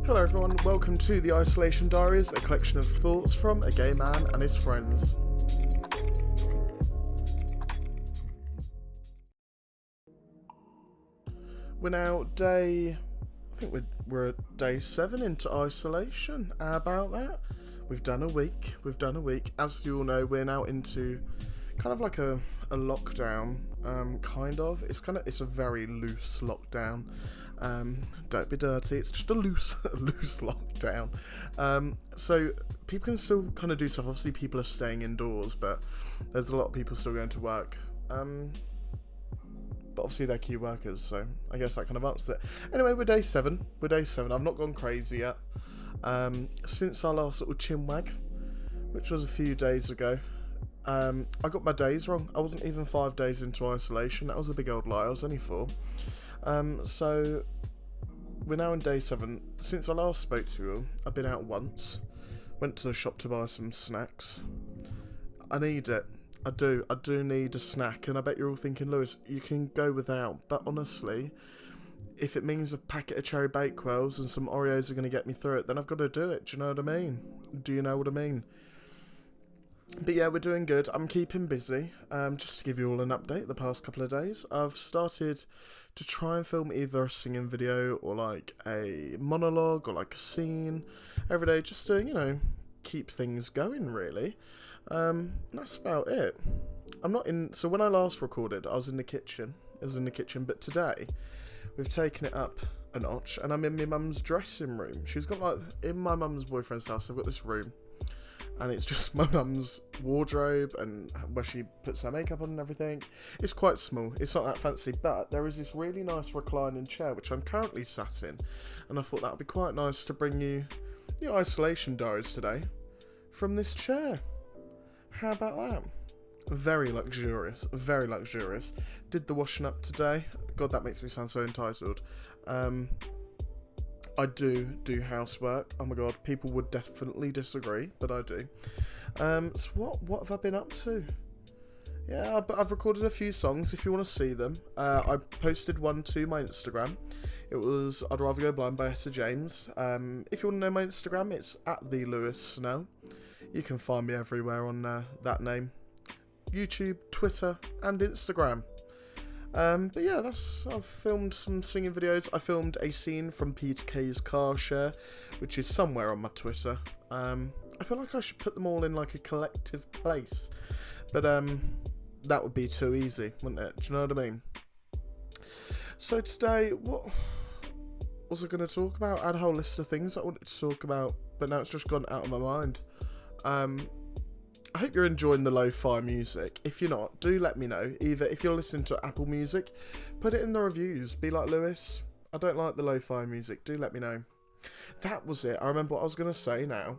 Hello everyone, welcome to the Isolation Diaries, a collection of thoughts from a gay man and his friends. We're now I think we're at day 7 into isolation. How about that? We've done a week. As you all know, we're now into kind of like a lockdown, It's a very loose lockdown. Don't be dirty, it's just a loose lockdown. So people can still kind of do stuff. Obviously people are staying indoors, but there's a lot of people still going to work. But obviously they're key workers, so I guess that kind of answers it. Anyway, we're day 7. I've not gone crazy yet. Since our last little chinwag, which was a few days ago, I got my days wrong. I wasn't even 5 days into isolation. That was a big old lie. I was only 4. So we're now in day 7. Since I last spoke to you, I've been out once. Went to the shop to buy some snacks. I need it. I do need a snack, and I bet you're all thinking, Lewis, you can go without. But honestly, if it means a packet of cherry bakewells and some Oreos are going to get me through it, then I've got to do it. Do you know what I mean? Do you know what I mean? But yeah, we're doing good. I'm keeping busy. Just to give you all an update, the past couple of days, I've started to try and film either a singing video or like a monologue or like a scene every day, just to, keep things going, really. That's about it. So when I last recorded, I was in the kitchen. But today, we've taken it up a notch, and I'm in my mum's dressing room. She's got in my mum's boyfriend's house, I've got this room, and it's just my mum's wardrobe and where she puts her makeup on and everything. It's quite small, it's not that fancy, but there is this really nice reclining chair which I'm currently sat in, and I thought that would be quite nice to bring you the isolation diaries today from this chair. How about that? Very luxurious. Did the washing up today. God, that makes me sound so entitled. I do housework. Oh my god, people would definitely disagree, but I do. So what have I been up to? Yeah, I've recorded a few songs if you want to see them. I posted one to my Instagram. It was I'd Rather Go Blind by Etta James. If you want to know my Instagram, it's at TheLewisSnell. You can find me everywhere on that name. YouTube, Twitter, and Instagram. But yeah, I've filmed some singing videos. I filmed a scene from Peter Kay's car share, which is somewhere on my Twitter. I feel like I should put them all in like a collective place. But that would be too easy, wouldn't it? Do you know what I mean? So today, what was I going to talk about? I had a whole list of things I wanted to talk about, but now it's just gone out of my mind. I hope you're enjoying the lo-fi music. If you're not, do let me know. Either if you're listening to Apple Music, put it in the reviews. Be like, Lewis, I don't like the lo-fi music. Do let me know. That was it. I remember what I was going to say now.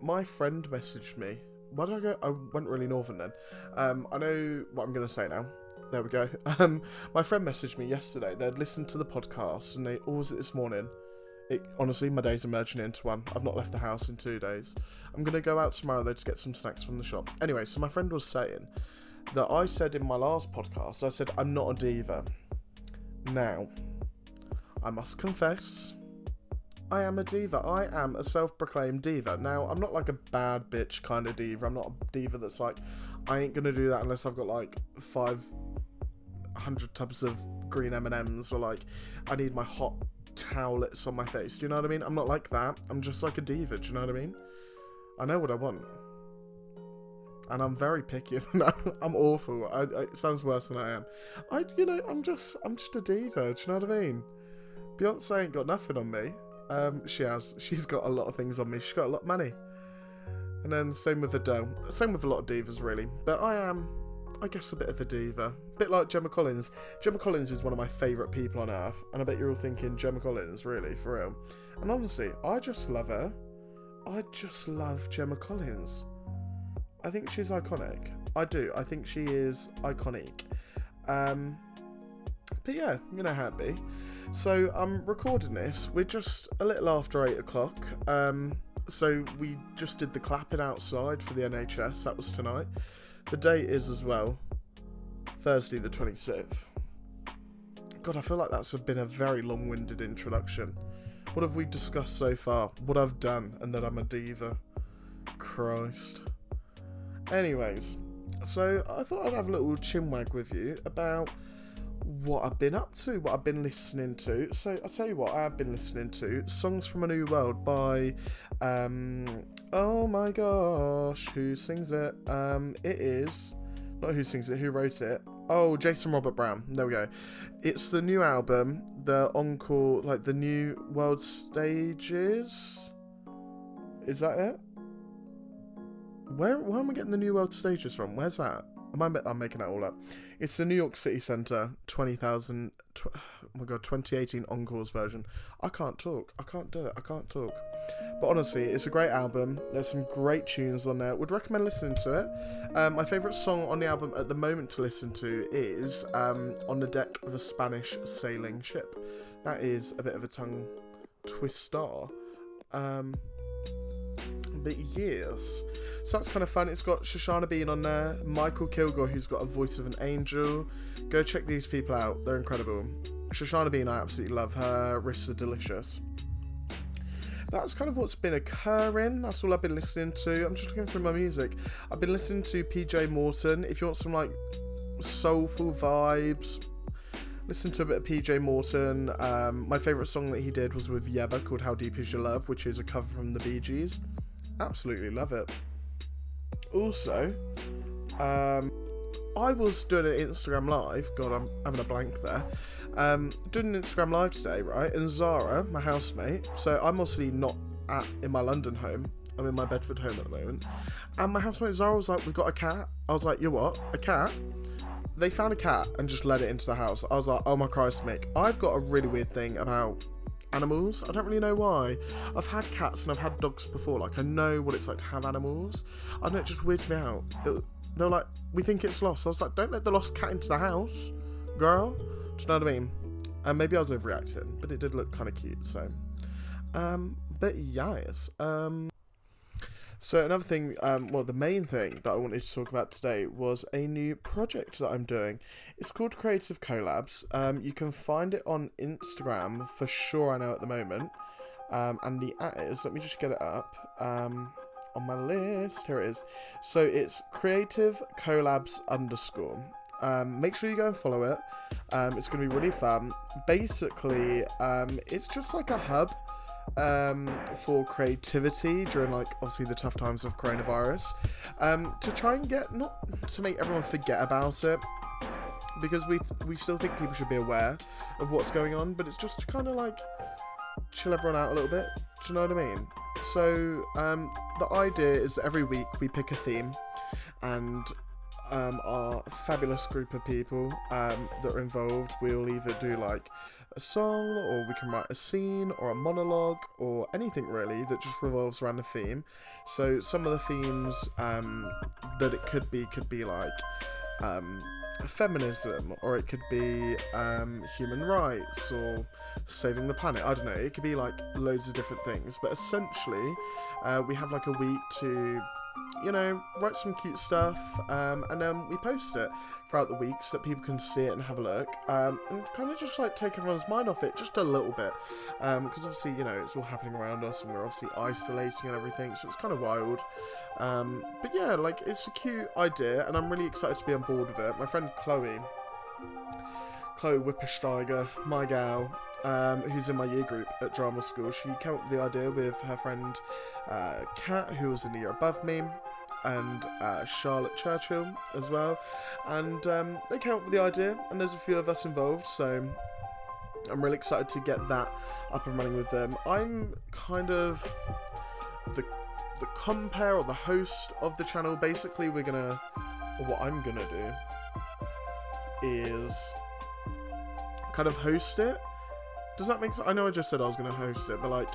My friend messaged me. Why did I go? I went really northern then. I know what I'm going to say now. There we go. My friend messaged me yesterday. They'd listened to the podcast, and what was it this morning? Honestly, my days are merging into one. I've not left the house in 2 days. I'm going to go out tomorrow, though, to get some snacks from the shop. Anyway, so my friend was saying that I said in my last podcast, I said, I'm not a diva. Now, I must confess, I am a diva. I am a self-proclaimed diva. Now, I'm not like a bad bitch kind of diva. I'm not a diva that's like, I ain't going to do that unless I've got like 500 tubs of green M&Ms, or like, I need my hot towelettes on my face. Do you know what I mean? I'm not like that. I'm just like a diva. Do you know what I mean? I know what I want, and I'm very picky. No, I'm awful. It sounds worse than I am. I'm just a diva. Do you know what I mean? Beyonce ain't got nothing on me. She has. She's got a lot of things on me. She's got a lot of money. And then same with Adele. Same with a lot of divas, really. But I am, I guess, a bit of a diva. A bit like Gemma Collins. Gemma Collins is one of my favourite people on earth. And I bet you're all thinking, Gemma Collins, really, for real? And honestly, I just love her. I just love Gemma Collins. I think she's iconic. I do. I think she is iconic. But yeah, you know how it be. So I'm recording this. We're just a little after 8 o'clock. So we just did the clapping outside for the NHS. That was tonight. The date is as well Thursday the 26th. God, I feel like that's been a very long-winded introduction. What have we discussed so far? What I've done, and that I'm a diva. Christ. Anyways, so I thought I'd have a little chinwag with you about what I've been up to, what I've been listening to. So I'll tell you what I have been listening to. Songs from a New World by, oh my gosh, who sings it? It is, not who sings it, who wrote it. Oh, Jason Robert Brown. There we go. It's the new album, the encore, like the New World Stages. Is that it? Where am I getting the New World Stages from? Where's that? I'm making that all up. It's the New York City Centre 20,000. Oh my god, 2018 Encores version. I can't talk. I can't do it. I can't talk. But honestly, it's a great album. There's some great tunes on there. Would recommend listening to it. My favourite song on the album at the moment to listen to is On the Deck of a Spanish Sailing Ship. That is a bit of a tongue twister. But yes, so that's kind of fun. It's got Shoshana Bean on there, Michael Kilgore, who's got a voice of an angel. Go check these people out, they're incredible. Shoshana Bean, I absolutely love her, riffs are delicious. That's kind of what's been occurring. That's all I've been listening to. I'm just looking through my music. I've been listening to PJ Morton. If you want some like soulful vibes, listen to a bit of PJ Morton. My favourite song that he did was with Yeba called How Deep Is Your Love, which is a cover from the Bee Gees. Absolutely love it. Also, I was doing an Instagram live. God, I'm having a blank there. Doing an Instagram live today, right? And Zara, my housemate. So I'm obviously not in my London home. I'm in my Bedford home at the moment. And my housemate Zara was like, "We've got a cat." I was like, "You what? A cat?" They found a cat and just let it into the house. I was like, "Oh my Christ, Mick." I've got a really weird thing about animals. I don't really know why. I've had cats and I've had dogs before. Like, I know what it's like to have animals. I know, it just weirds me out. They're like, "We think it's lost." I was like, "Don't let the lost cat into the house, girl." Do you know what I mean? And maybe I was overreacting, but it did look kind of cute. So, but yes. So another thing, well, the main thing that I wanted to talk about today was a new project that I'm doing. It's called Creative Collabs. You can find it on Instagram for sure, I know at the moment. And the at is, let me just get it up, on my list. Here it is. So it's Creative Collabs _. Make sure you go and follow it. It's going to be really fun. Basically, it's just like a hub for creativity during, like, obviously the tough times of coronavirus, to try and get, not to make everyone forget about it, because we still think people should be aware of what's going on, but it's just to kind of like chill everyone out a little bit. Do you know what I mean? So the idea is that every week we pick a theme, and our fabulous group of people that are involved, we'll either do like a song, or we can write a scene or a monologue or anything really that just revolves around the theme. So some of the themes that it could be like feminism, or it could be human rights, or saving the planet. I don't know, it could be like loads of different things, but essentially we have like a week to, you know, write some cute stuff, and then we post it throughout the week so that people can see it and have a look, and kind of just like take everyone's mind off it just a little bit, because obviously, you know, it's all happening around us and we're obviously isolating and everything, so it's kind of wild, but yeah, like, it's a cute idea and I'm really excited to be on board with it. My friend Chloe Whippersteiger, my gal, who's in my year group at drama school, she came up with the idea with her friend Kat, who was in the year above me, and Charlotte Churchill as well, and they came up with the idea, and there's a few of us involved, so I'm really excited to get that up and running with them. I'm kind of the compere or the host of the channel. Basically, what I'm gonna do is kind of host it. Does that make sense? I know I just said I was going to host it, but like,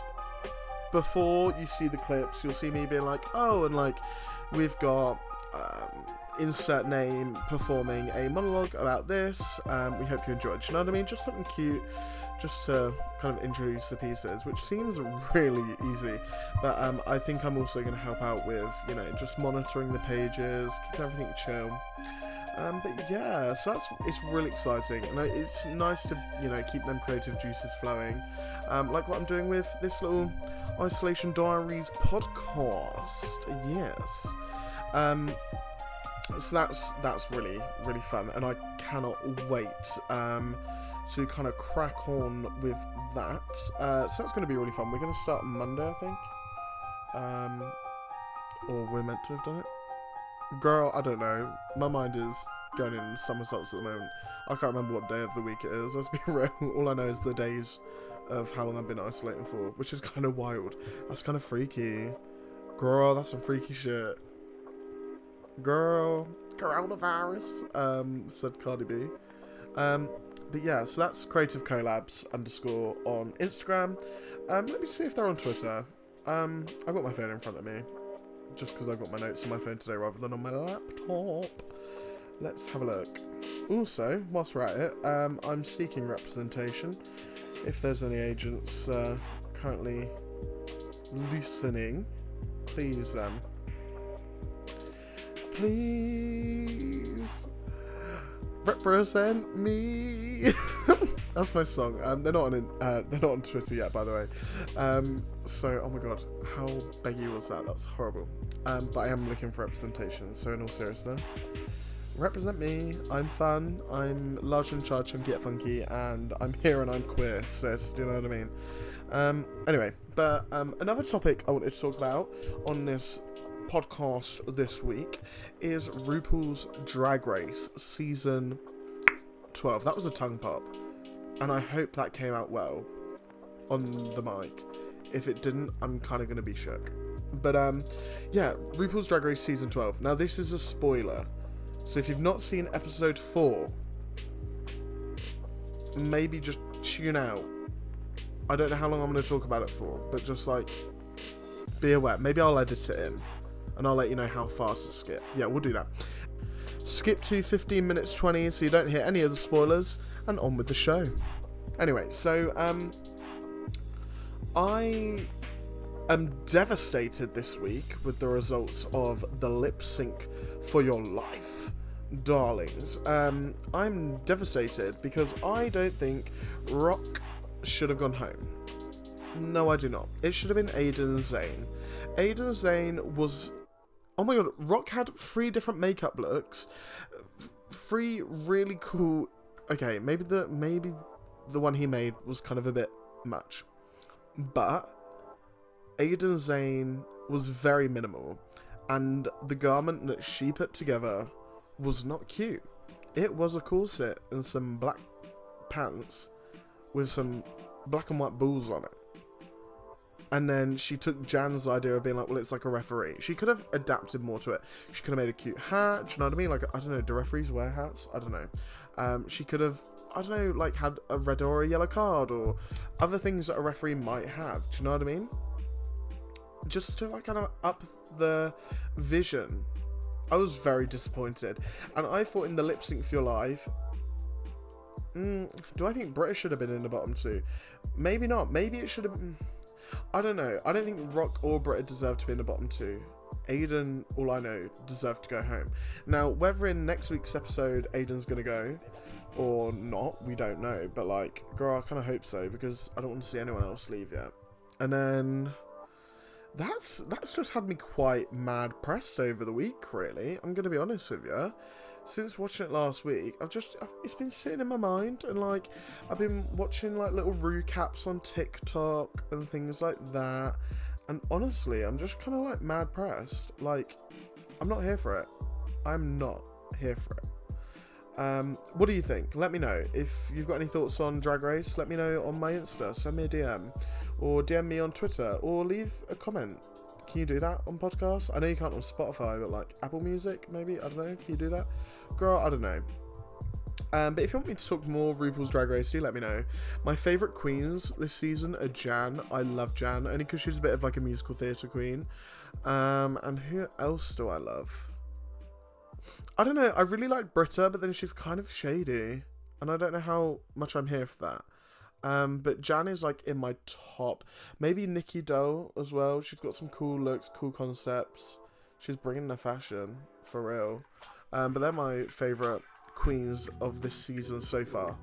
before you see the clips, you'll see me being like, oh, and like, we've got insert name performing a monologue about this, we hope you enjoyed. Do you know what I mean? Just something cute, just to kind of introduce the pieces, which seems really easy, but I think I'm also going to help out with, you know, just monitoring the pages, keeping everything chill. But yeah, so it's really exciting, and it's nice to keep them creative juices flowing, like what I'm doing with this little Isolation Diaries podcast. Yes, so that's really really fun, and I cannot wait to kind of crack on with that. So that's going to be really fun. We're going to start on Monday, I think, or we're meant to have done it. Girl, I don't know. My mind is going in somersaults at the moment. I can't remember what day of the week it is. Let's be real. All I know is the days of how long I've been isolating for, which is kind of wild. That's kind of freaky. Girl, that's some freaky shit. Girl, coronavirus, said Cardi B. But yeah, so that's Creative Collabs _ on Instagram. Let me see if they're on Twitter. I've got my phone in front of me, just because I've got my notes on my phone today rather than on my laptop. Let's have a look. Also, whilst we're at it, I'm seeking representation. If there's any agents currently listening, please represent me. That's my song. They're not on Twitter yet, by the way. So, oh my god, how beggy was that? That was horrible. But I am looking for representation. So, in all seriousness, represent me. I'm fun. I'm large in charge. I'm get funky, and I'm here and I'm queer. Sis, do you know what I mean? Anyway, but another topic I wanted to talk about on this podcast this week is RuPaul's Drag Race season 12. That was a tongue pop, and I hope that came out well on the mic. If it didn't, I'm kind of going to be shook. But yeah, RuPaul's Drag Race season 12. Now this is a spoiler, so if you've not seen episode 4, maybe just tune out. I don't know how long I'm going to talk about it for, but just like be aware. Maybe I'll edit it in and I'll let you know how far to skip. Yeah, we'll do that. Skip to 15 minutes 20 so you don't hear any of the spoilers, and on with the show. Anyway, so I am devastated this week with the results of the lip sync for your life, darlings. I'm devastated because I don't think Rock should have gone home. No, I do not. It should have been Aiden Zane. Aiden Zane was... Oh my god, Rock had 3 different makeup looks. 3 really cool... Okay, maybe the one he made was kind of a bit much. But Aiden Zane was very minimal. And the garment that she put together was not cute. It was a corset and some black pants with some black and white balls on it. And then she took Jan's idea of being like, well, it's like a referee. She could have adapted more to it. She could have made a cute hat. Do you know what I mean? Like, I don't know, do referees wear hats? I don't know. She could have, I don't know, like had a red or a yellow card or other things that a referee might have. Do you know what I mean? Just to like kind of up the vision. I was very disappointed. And I thought in the lip sync for your life, do I think British should have been in the bottom 2? Maybe not. Maybe it should have been... I don't know. I don't think Rock or Britta deserve to be in the bottom 2. Aiden, all I know, deserved to go home. Now, whether in next week's episode Aiden's going to go or not, we don't know. But, like, girl, I kind of hope so because I don't want to see anyone else leave yet. And then... That's just had me quite mad pressed over the week, really. I'm going to be honest with you. Since watching it last week, it's been sitting in my mind, and like I've been watching like little recaps on TikTok and things like that, and honestly I'm just kind of like mad pressed. Like, I'm not here for it. I'm not here for it. What do you think? Let me know. If you've got any thoughts on Drag Race, let me know on my Insta. Send me a DM or DM me on Twitter or leave a comment. Can you do that on podcasts? I know you can't on Spotify, but like Apple Music, maybe? I don't know. Can you do that? Girl, I don't know. But if you want me to talk more RuPaul's Drag Race, do let me know. My favourite queens this season are Jan. I love Jan, only because she's a bit of like a musical theatre queen. And who else do I love? I don't know. I really like Britta, but then she's kind of shady. And I don't know how much I'm here for that. But Jan is like in my top. Maybe Nikki Doe as well. She's got some cool looks, cool concepts. She's bringing the fashion, for real. But they're my favourite queens of this season so far.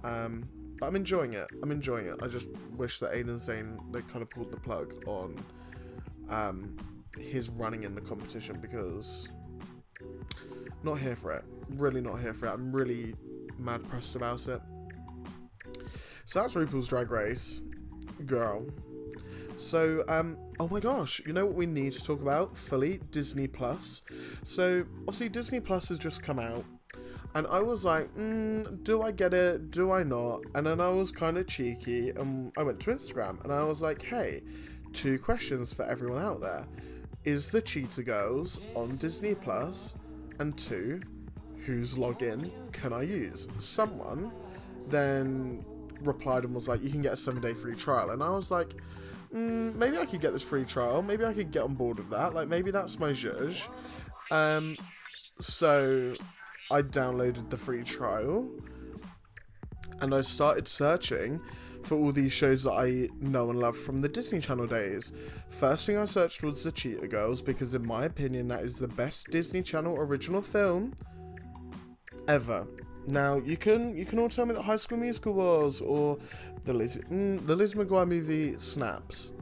But I'm enjoying it. I just wish that Aiden Zane, they kind of pulled the plug on his running in the competition, because not here for it. Really not here for it. I'm really mad pressed about it. So that's RuPaul's Drag Race. Girl. So, oh my gosh, you know what we need to talk about fully? Disney Plus. So, obviously Disney Plus has just come out, and I was like, do I get it? Do I not? And then I was kind of cheeky, and I went to Instagram, and I was like, hey, 2 questions for everyone out there. Is the Cheetah Girls on Disney Plus? And 2, whose login can I use? Someone then replied and was like, you can get a 7-day free trial. And I was like, maybe I could get this free trial. Maybe I could get on board with that. Like, maybe that's my zhuzh. So I downloaded the free trial, and I started searching for all these shows that I know and love from the Disney Channel days. First thing I searched was the Cheetah Girls, because in my opinion that is the best Disney Channel original film ever. Now, you can all tell me that High School Musical was, or the Lizzie McGuire movie slaps,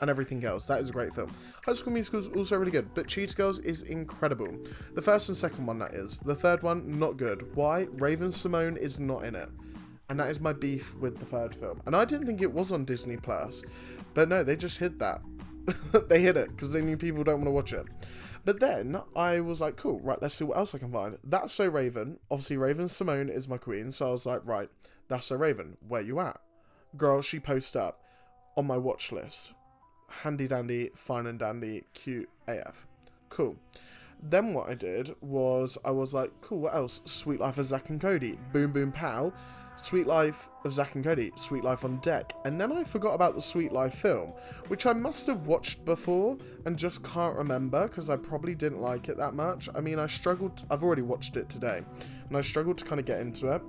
and everything else. That is a great film. High School Musical is also really good, but Cheetah Girls is incredible. The first and second one, that is. The third one, not good. Why? Raven-Symoné is not in it. And that is my beef with the third film. And I didn't think it was on Disney Plus, but no, they just hid that. They hid it because they knew people don't want to watch it. But then I was like, cool, right, let's see what else I can find. That's So Raven. Obviously, Raven-Symoné is my queen. So I was like, right, That's So Raven. Where you at? Girl, she posts up on my watch list. Handy dandy, fine and dandy, cute AF. Cool. Then what I did was, I was like, cool, what else? Sweet Life of Zack and Cody. Boom, boom, pow. Sweet Life of Zack and Cody. Sweet Life on deck. And then I forgot about the Sweet Life film, which I must have watched before and just can't remember because I probably didn't like it that much. I mean, I've already watched it today, and I struggled to kind of get into it.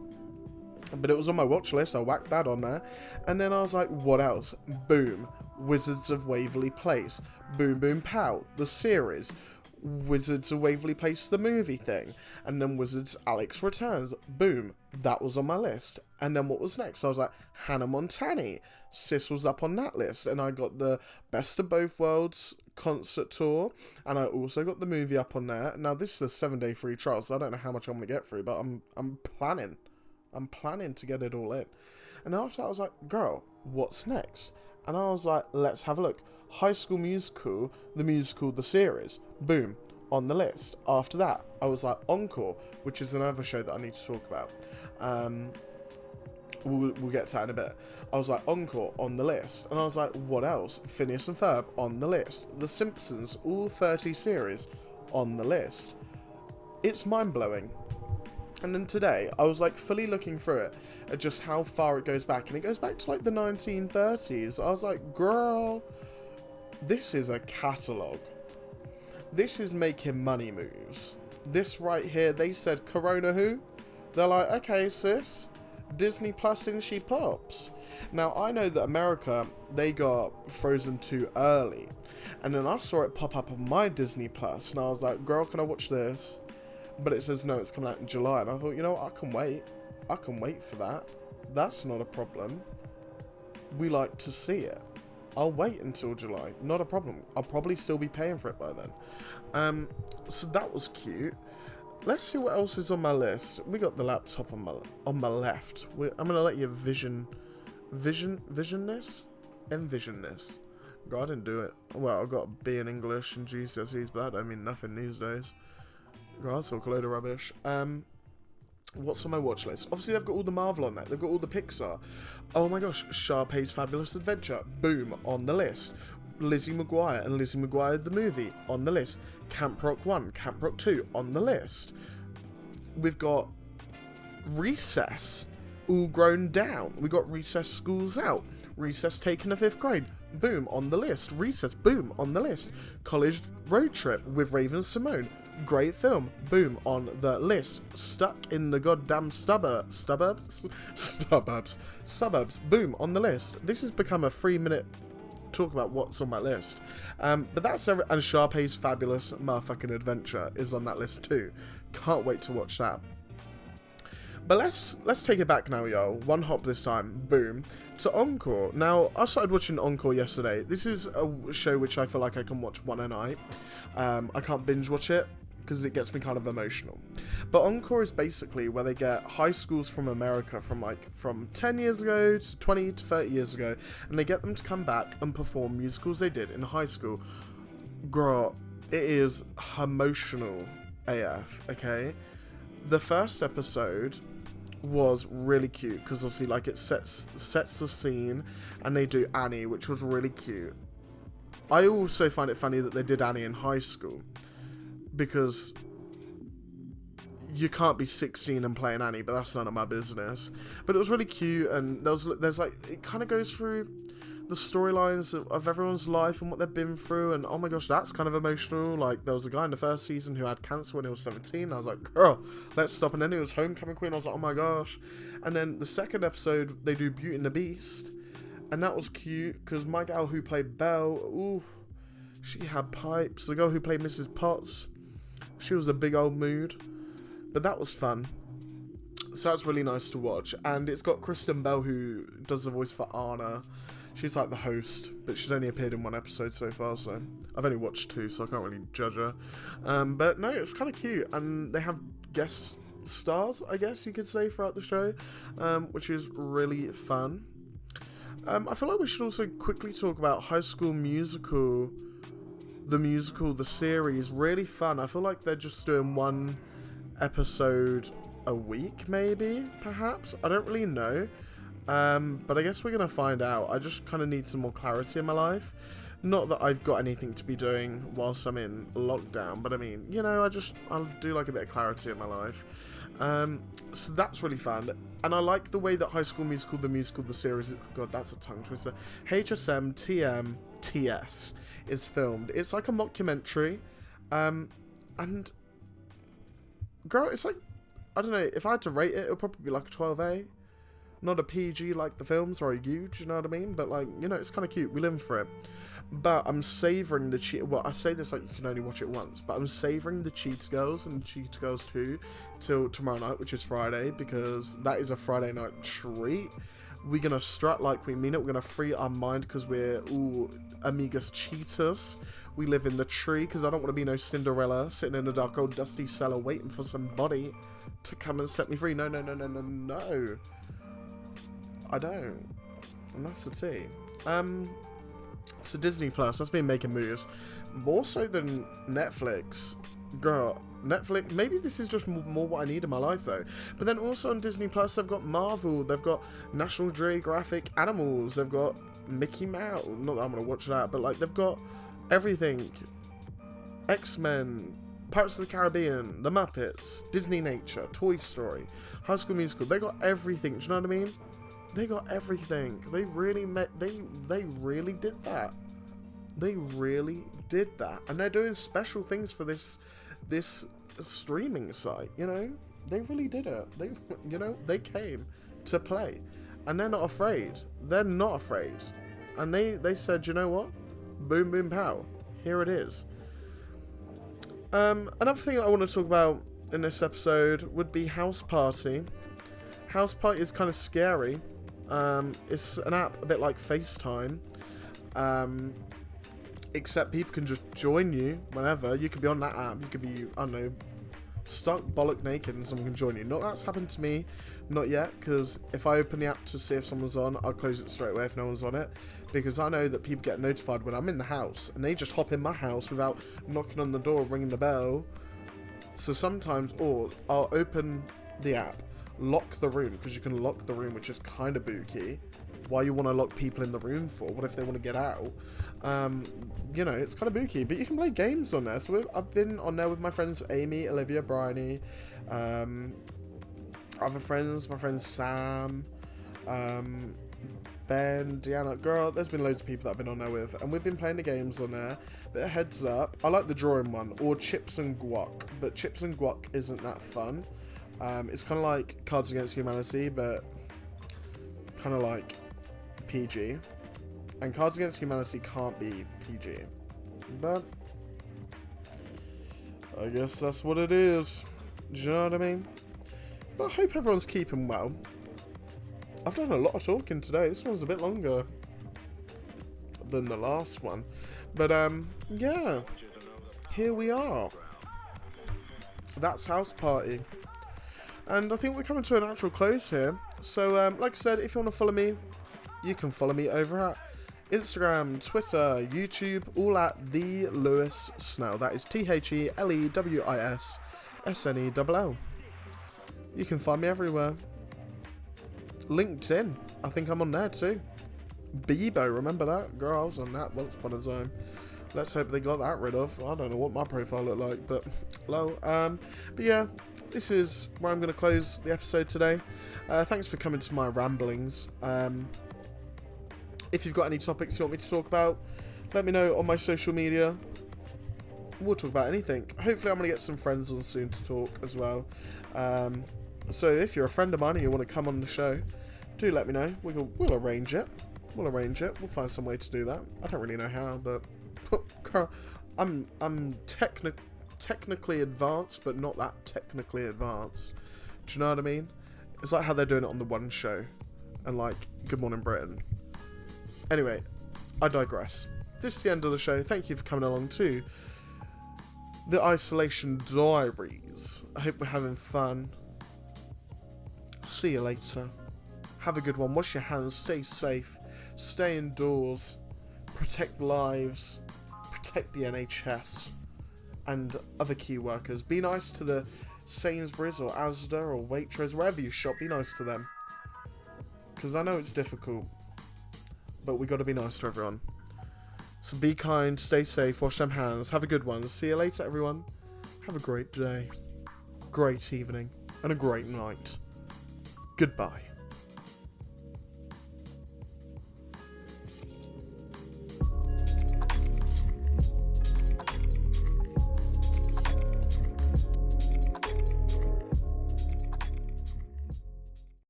But it was on my watch list, I whacked that on there. And then I was like, what else? Boom. Wizards of Waverly Place. Boom, boom, pow. The series. Wizards of Waverly Place, the movie thing. And then Wizards Alex Returns. Boom. That was on my list. And then what was next? I was like, Hannah Montana. Sis was up on that list. And I got the Best of Both Worlds concert tour. And I also got the movie up on there. Now, this is a 7-day free trial, so I don't know how much I'm going to get through, but I'm planning to get it all in. And after that, I was like, girl, what's next? And I was like, let's have a look. High School Musical, the musical, the series. Boom, on the list. After that, I was like, Encore, which is another show that I need to talk about. We'll get to that in a bit. I was like, Encore, on the list. And I was like, what else? Phineas and Ferb, on the list. The Simpsons, all 30 series, on the list. It's mind-blowing. And then today, I was like fully looking through it at just how far it goes back. And it goes back to like the 1930s. I was like, girl, this is a catalogue. This is making money moves. This right here, they said, Corona who? They're like, okay, sis, Disney Plus and she pops. Now, I know that America, they got Frozen 2 early. And then I saw it pop up on my Disney Plus. And I was like, girl, can I watch this? But it says, no, it's coming out in July. And I thought, you know what, I can wait. I can wait for that. That's not a problem. We like to see it. I'll wait until July. Not a problem. I'll probably still be paying for it by then. So that was cute. Let's see what else is on my list. We got the laptop on my left. I'm going to let you envision this. God, I didn't do it. Well, I got a B in English and GCSEs, but that don't mean nothing these days. God, I talk a load of rubbish. What's on my watch list? Obviously, they've got all the Marvel on there. They've got all the Pixar. Oh my gosh, Sharpay's Fabulous Adventure. Boom, on the list. Lizzie McGuire and Lizzie McGuire the movie, on the list. Camp Rock 1, Camp Rock 2, on the list. We've got Recess, all grown down. We got Recess Schools Out. Recess Taken to 5th grade. Boom, on the list. Recess, boom, on the list. College Road Trip with Raven-Symoné. Great film. Boom, on the list. Stuck in the goddamn suburbs. Boom, on the list. This has become a 3-minute talk about what's on my list. But that's and Sharpay's Fabulous Motherfucking Adventure is on that list too. Can't wait to watch that. But let's take it back now, y'all. One hop this time. Boom. To Encore. Now, I started watching Encore yesterday. This is a show which I feel like I can watch one a night. I can't binge watch it because it gets me kind of emotional. But Encore is basically where they get high schools from America from 10 years ago to 20 to 30 years ago, and they get them to come back and perform musicals they did in high school. Girl, it is emotional AF, okay? The first episode was really cute because obviously like it sets the scene, and they do Annie, which was really cute. I also find it funny that they did Annie in high school, because you can't be 16 and playing Annie, but that's none of my business. But it was really cute, and there's like, it kind of goes through the storylines of everyone's life and what they've been through, and oh my gosh, that's kind of emotional. Like, there was a guy in the first season who had cancer when he was 17, and I was like, girl, let's stop. And then he was Homecoming Queen, I was like, oh my gosh. And then the second episode, they do Beauty and the Beast, and that was cute, because my gal who played Belle, ooh, she had pipes. The girl who played Mrs. Potts, she was a big old mood, but that was fun. So that's really nice to watch. And it's got Kristen Bell, who does the voice for Anna. She's like the host, but she's only appeared in one episode so far, so I've only watched 2, so I can't really judge her. But no, it's kind of cute, and they have guest stars, I guess you could say, throughout the show, which is really fun. I feel like we should also quickly talk about High School Musical, the series. Really fun. I feel like they're just doing one episode a week, maybe, perhaps. I don't really know. But I guess we're going to find out. I just kind of need some more clarity in my life. Not that I've got anything to be doing whilst I'm in lockdown, but I mean, you know, I'll do like a bit of clarity in my life. So that's really fun. And I like the way that High School Musical, the series, God, that's a tongue twister, HSM TM TS is filmed. It's like a mockumentary. And girl, it's like, I don't know, if I had to rate it, it'll probably be like a 12A. Not a PG like the films, or a huge, you know what I mean? But like, you know, it's kind of cute. We live for it. But I'm savouring the well, I say this like you can only watch it once, but I'm savouring the Cheetah Girls and Cheetah Girls 2 till tomorrow night, which is Friday, because that is a Friday night treat. We're going to strut like we mean it. We're going to free our mind because we're all amigas cheetahs. We live in the tree because I don't want to be no Cinderella sitting in a dark old dusty cellar waiting for somebody to come and set me free. No. I don't. And that's the tea. So Disney Plus, that's been making moves. More so than Netflix. Girl, Netflix, maybe this is just more what I need in my life though. But then also on Disney Plus, they've got Marvel, they've got National Geographic Animals, they've got Mickey Mouse. Not that I'm going to watch that, but like they've got everything. X-Men, Pirates of the Caribbean, The Muppets, Disney Nature, Toy Story, High School Musical. They got everything, do you know what I mean? They got everything. They really they really did that. They really did that. And they're doing special things for this streaming site, you know? They really did it. They, you know, they came to play. And they're not afraid. They're not afraid. And they said, you know what? Boom, boom, pow. Here it is. Another thing I want to talk about in this episode would be House Party. House Party is kind of scary. It's an app a bit like FaceTime, except people can just join you whenever. You could be on that app, you could be, I don't know, stuck bollock naked and someone can join you. Not that's happened to me, not yet, because if I open the app to see if someone's on, I'll close it straight away if no one's on it, because I know that people get notified when I'm in the house, and they just hop in my house without knocking on the door, ringing the bell. So sometimes, or I'll open the app, lock the room, because you can lock the room, which is kind of booky. Why you want to lock people in the room for? What if they want to get out? You know, it's kind of booky, but you can play games on there. So I've been on there with my friends Amy, Olivia, Bryony, other friends, my friend Sam, Ben, Deanna. Girl, there's been loads of people that I've been on there with, and we've been playing the games on there. But heads up, I like the drawing one, or Chips and Guac, but Chips and Guac isn't that fun. It's kind of like Cards Against Humanity, but kind of like PG. And Cards Against Humanity can't be PG. But I guess that's what it is. Do you know what I mean? But I hope everyone's keeping well. I've done a lot of talking today. This one's a bit longer than the last one. But, yeah. Here we are. That's House Party. And I think we're coming to a natural close here. So, like I said, if you want to follow me, you can follow me over at Instagram, Twitter, YouTube, all at TheLewisSnell. That is TheLewisSnell. You can find me everywhere. LinkedIn, I think I'm on there too. Bebo, remember that? Girl, I was on that once upon a time. Let's hope they got that rid of. I don't know what my profile looked like, but hello. But yeah, this is where I'm going to close the episode today. Thanks for coming to my ramblings. If you've got any topics you want me to talk about, let me know on my social media. We'll talk about anything. Hopefully I'm going to get some friends on soon to talk as well. So if you're a friend of mine and you want to come on the show, do let me know. We'll arrange it. We'll find some way to do that. I don't really know how, but I'm technically advanced, but not that technically advanced. Do you know what I mean? It's like how they're doing it on the One Show and like Good Morning Britain. Anyway, I digress. This is the end of the show. Thank you for coming along to the Isolation Diaries. I hope we're having fun. See you later. Have a good one. Wash your hands. Stay safe. Stay indoors. Protect lives. Protect the NHS and other key workers. Be nice to the Sainsbury's or Asda or Waitrose, wherever you shop. Be nice to them. Because I know it's difficult. But we got to be nice to everyone. So be kind, stay safe, wash them hands, have a good one. See you later, everyone. Have a great day, great evening, and a great night. Goodbye.